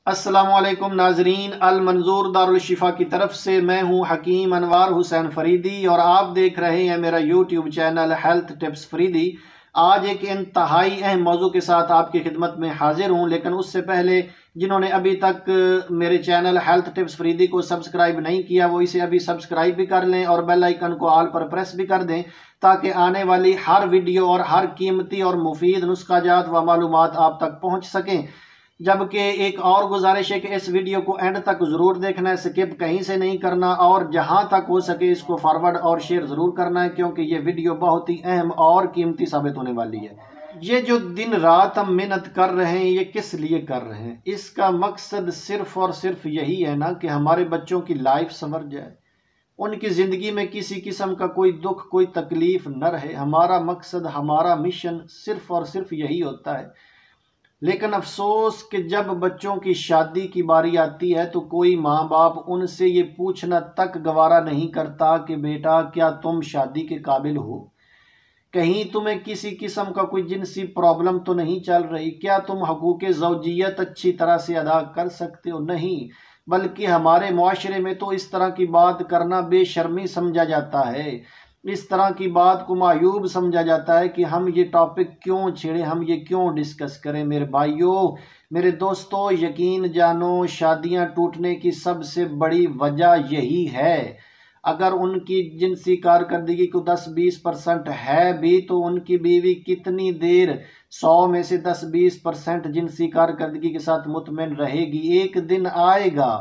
अस्सलामुअलैकुम नाजरीन, अल मंजूर दारुल शिफा की तरफ से मैं हूं हकीम अनवार हुसैन फरीदी और आप देख रहे हैं मेरा YouTube channel health tips Faridi. आज एक इंतहाई अहम मौजू के साथ आपकी खिदमत में हाजिर हूं, लेकिन उससे पहले जिन्होंने अभी तक मेरे चैनल हेल्थ टिप्स फरीदी को सब्सक्राइब नहीं किया वो इसे अभी सब्सक्राइब भी कर लें और बेल आइकन को ऑल पर प्रेस भी कर दें, ताकि आने वाली हर वीडियो और हर कीमती और मुफीद नुस्खाजात व मालूमात आप तक पहुँच सकें। जबकि एक और गुजारिश है कि इस वीडियो को एंड तक जरूर देखना है, स्किप कहीं से नहीं करना और जहां तक हो सके इसको फॉरवर्ड और शेयर जरूर करना है, क्योंकि ये वीडियो बहुत ही अहम और कीमती साबित होने वाली है। ये जो दिन रात हम मेहनत कर रहे हैं ये किस लिए कर रहे हैं? इसका मकसद सिर्फ और सिर्फ यही है ना कि हमारे बच्चों की लाइफ संवर जाए, उनकी ज़िंदगी में किसी किस्म का कोई दुख कोई तकलीफ न रहे। हमारा मकसद हमारा मिशन सिर्फ और सिर्फ यही होता है। लेकिन अफसोस कि जब बच्चों की शादी की बारी आती है तो कोई माँ बाप उनसे ये पूछना तक गवारा नहीं करता कि बेटा क्या तुम शादी के काबिल हो, कहीं तुम्हें किसी किस्म का कोई जिनसी प्रॉब्लम तो नहीं चल रही, क्या तुम हकूक़ ज़ौजियत अच्छी तरह से अदा कर सकते हो। नहीं, बल्कि हमारे मुआशरे में तो इस तरह की बात करना बेशर्मी समझा जाता है, इस तरह की बात को मायूब समझा जाता है कि हम ये टॉपिक क्यों छेड़े, हम ये क्यों डिस्कस करें। मेरे भाइयों, मेरे दोस्तों, यकीन जानो शादियां टूटने की सबसे बड़ी वजह यही है। अगर उनकी जिनसी कारकर्दगी को 10-20% है भी तो उनकी बीवी कितनी देर 100 में से 10-20% जिनसी कारकर्दगी के साथ मुतमईन रहेगी? एक दिन आएगा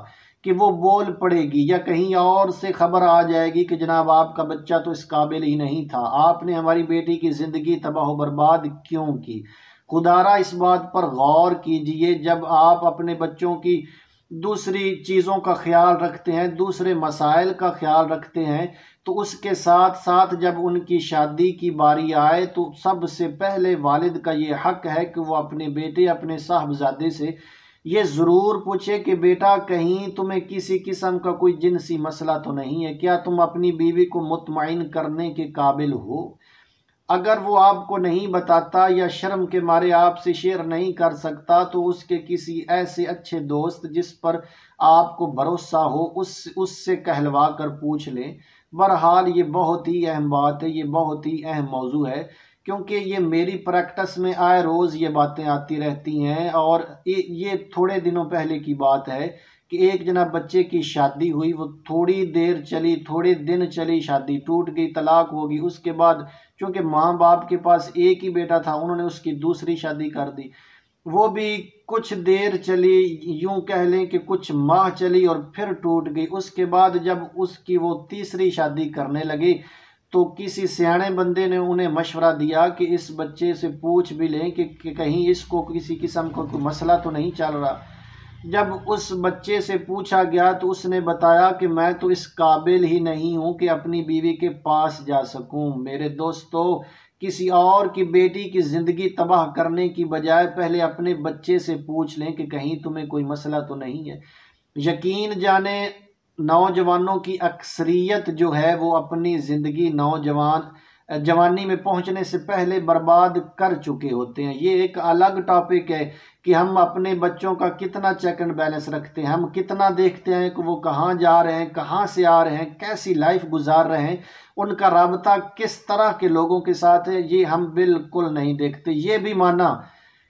कि वो बोल पड़ेगी या कहीं और से खबर आ जाएगी कि जनाब आपका बच्चा तो इस काबिल ही नहीं था, आपने हमारी बेटी की ज़िंदगी तबाह बर्बाद क्यों की। खुदारा इस बात पर गौर कीजिए, जब आप अपने बच्चों की दूसरी चीज़ों का ख्याल रखते हैं, दूसरे मसाइल का ख्याल रखते हैं, तो उसके साथ साथ जब उनकी शादी की बारी आए तो सबसे पहले वालिद का ये हक है कि वो अपने बेटे अपने साहबजादे से ये ज़रूर पूछे कि बेटा कहीं तुम्हें किसी किस्म का कोई जिनसी मसला तो नहीं है, क्या तुम अपनी बीवी को मुतमईन करने के काबिल हो। अगर वो आपको नहीं बताता या शर्म के मारे आपसे शेयर नहीं कर सकता तो उसके किसी ऐसे अच्छे दोस्त जिस पर आपको भरोसा हो उससे कहलवा कर पूछ लें। बहरहाल ये बहुत ही अहम बात है, ये बहुत ही अहम मौजू है, क्योंकि ये मेरी प्रैक्टिस में आए रोज़ ये बातें आती रहती हैं। और ये थोड़े दिनों पहले की बात है कि एक जनाब बच्चे की शादी हुई, वो थोड़ी देर चली, थोड़े दिन चली, शादी टूट गई, तलाक हो गई। उसके बाद क्योंकि माँ बाप के पास एक ही बेटा था, उन्होंने उसकी दूसरी शादी कर दी, वो भी कुछ देर चली, यूं कह लें कि कुछ माह चली और फिर टूट गई। उसके बाद जब उसकी वो तीसरी शादी करने लगे तो किसी सियाने बंदे ने उन्हें मशवरा दिया कि इस बच्चे से पूछ भी लें कि कहीं इसको किसी किस्म का कोई मसला तो नहीं चल रहा। जब उस बच्चे से पूछा गया तो उसने बताया कि मैं तो इस काबिल ही नहीं हूं कि अपनी बीवी के पास जा सकूं। मेरे दोस्तों, किसी और की बेटी की ज़िंदगी तबाह करने की बजाय पहले अपने बच्चे से पूछ लें कि कहीं तुम्हें कोई मसला तो नहीं है। यकीन जाने नौजवानों की अक्सरियत जो है वो अपनी ज़िंदगी जवानी में पहुंचने से पहले बर्बाद कर चुके होते हैं। ये एक अलग टॉपिक है कि हम अपने बच्चों का कितना चेक एंड बैलेंस रखते हैं, हम कितना देखते हैं कि वो कहाँ जा रहे हैं, कहाँ से आ रहे हैं, कैसी लाइफ गुजार रहे हैं, उनका राबता किस तरह के लोगों के साथ है, ये हम बिल्कुल नहीं देखते। ये भी माना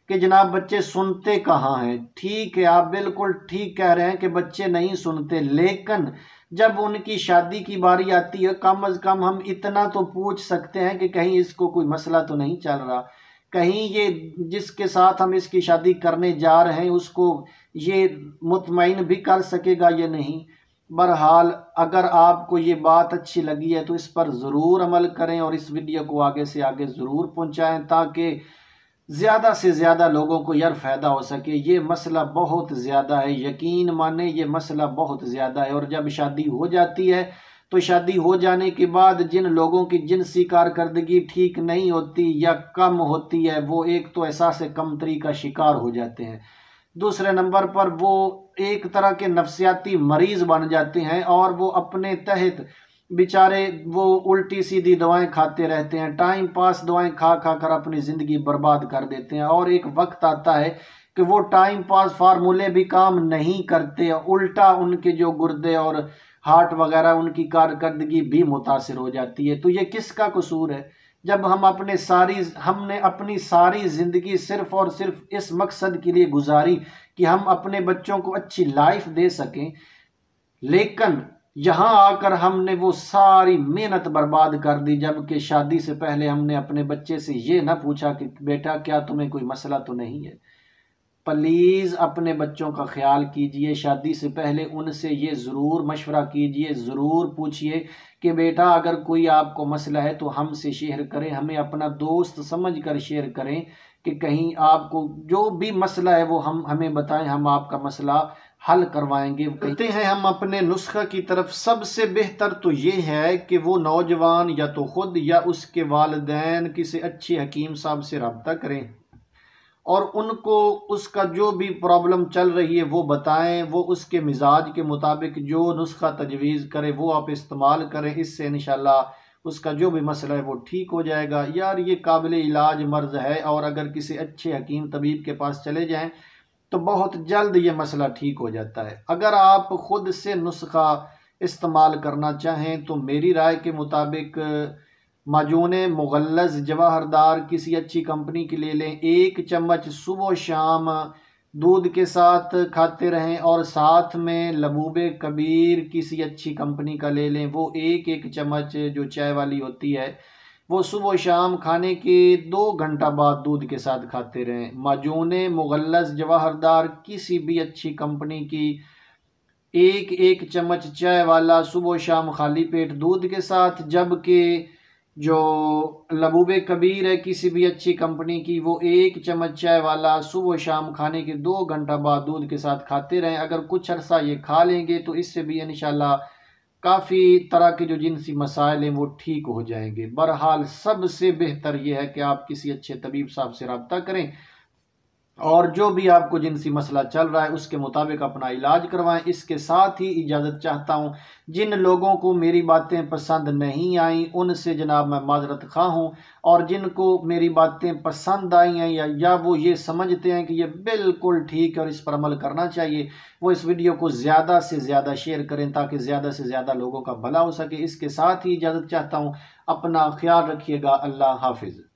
कि जनाब बच्चे सुनते कहाँ हैं। ठीक है, आप बिल्कुल ठीक कह रहे हैं कि बच्चे नहीं सुनते, लेकिन जब उनकी शादी की बारी आती है कम अज़ कम हम इतना तो पूछ सकते हैं कि कहीं इसको कोई मसला तो नहीं चल रहा, कहीं ये जिसके साथ हम इसकी शादी करने जा रहे हैं उसको ये मुतमईन भी कर सकेगा या नहीं। बहरहाल अगर आपको ये बात अच्छी लगी है तो इस पर ज़रूर अमल करें और इस वीडियो को आगे से आगे ज़रूर पहुँचाएँ, ताकि ज़्यादा से ज़्यादा लोगों को यार फ़ायदा हो सके। ये मसला बहुत ज़्यादा है, यकीन माने ये मसला बहुत ज़्यादा है। और जब शादी हो जाती है तो शादी हो जाने के बाद जिन लोगों की जिनसी कारकर्दगी ठीक नहीं होती या कम होती है वो एक तो एहसास कमतरी का शिकार हो जाते हैं, दूसरे नंबर पर वो एक तरह के नफ्सियाती मरीज़ बन जाते हैं और वो अपने तहत बेचारे वो उल्टी सीधी दवाएं खाते रहते हैं, टाइम पास दवाएं खा खा कर अपनी ज़िंदगी बर्बाद कर देते हैं। और एक वक्त आता है कि वो टाइम पास फार्मूले भी काम नहीं करते, उल्टा उनके जो गुर्दे और हार्ट वगैरह उनकी कारकर्दगी भी मुतासिर हो जाती है। तो ये किसका कसूर है? जब हमने अपनी सारी ज़िंदगी सिर्फ़ और सिर्फ इस मकसद के लिए गुजारी कि हम अपने बच्चों को अच्छी लाइफ दे सकें, लेकिन यहाँ आकर हमने वो सारी मेहनत बर्बाद कर दी। जबकि शादी से पहले हमने अपने बच्चे से ये ना पूछा कि बेटा क्या तुम्हें कोई मसला तो नहीं है। प्लीज़ अपने बच्चों का ख्याल कीजिए, शादी से पहले उनसे ये ज़रूर मशवरा कीजिए, ज़रूर पूछिए कि बेटा अगर कोई आपको मसला है तो हमसे शेयर करें, हमें अपना दोस्त समझकर शेयर करें कि कहीं आपको जो भी मसला है वो हमें बताएं, हम आपका मसला हल करवाएंगे। कहते हैं हम अपने नुस्खा की तरफ। सबसे बेहतर तो ये है कि वो नौजवान या तो ख़ुद या उसके वालिदैन किसी अच्छे हकीम साहब से रब्ता करें और उनको उसका जो भी प्रॉब्लम चल रही है वो बताएं। वो उसके मिजाज के मुताबिक जो नुस्खा तजवीज़ करे वो आप इस्तेमाल करें। इससे इंशाल्लाह उसका जो भी मसला है वो ठीक हो जाएगा। यार ये काबिल इलाज मर्ज़ है और अगर किसी अच्छे हकीम तबीब के पास चले जाएं तो बहुत जल्द ये मसला ठीक हो जाता है। अगर आप ख़ुद से नुस्खा इस्तेमाल करना चाहें तो मेरी राय के मुताबिक माजून मुगल्लज़ जवाहरदार किसी अच्छी कंपनी की ले लें। 1 चम्मच सुबह शाम दूध के साथ खाते रहें और साथ में लबूब कबीर किसी अच्छी कंपनी का ले लें। वो 1-1 चम्मच जो चाय वाली होती है वो सुबह शाम खाने के 2 घंटा बाद दूध के साथ खाते रहें। माजून मुगल्लज़ जवाहरदार किसी भी अच्छी कंपनी की 1-1 चम्मच चाय वाला सुबह शाम खाली पेट दूध के साथ। जबकि जो लबूब कबीर है किसी भी अच्छी कंपनी की वो 1 चम्मच चाय वाला सुबह शाम खाने के 2 घंटा बाद दूध के साथ खाते रहें। अगर कुछ अरसा ये खा लेंगे तो इससे भी इंशाल्लाह काफ़ी तरह के जो जिनसी मसाइल हैं वो ठीक हो जाएंगे। बहरहाल सबसे बेहतर ये है कि आप किसी अच्छे तबीब साहब से रब्ता करें और जो भी आपको जिनसी मसला चल रहा है उसके मुताबिक अपना इलाज करवाएं। इसके साथ ही इजाज़त चाहता हूं। जिन लोगों को मेरी बातें पसंद नहीं आई उनसे जनाब मैं माजरत खा हूँ, और जिनको मेरी बातें पसंद आई हैं या वो ये समझते हैं कि ये बिल्कुल ठीक है और इस पर अमल करना चाहिए, वो इस वीडियो को ज़्यादा से ज़्यादा शेयर करें ताकि ज़्यादा से ज़्यादा लोगों का भला हो सके। इसके साथ ही इजाज़त चाहता हूँ। अपना ख्याल रखिएगा। अल्लाह हाफिज़।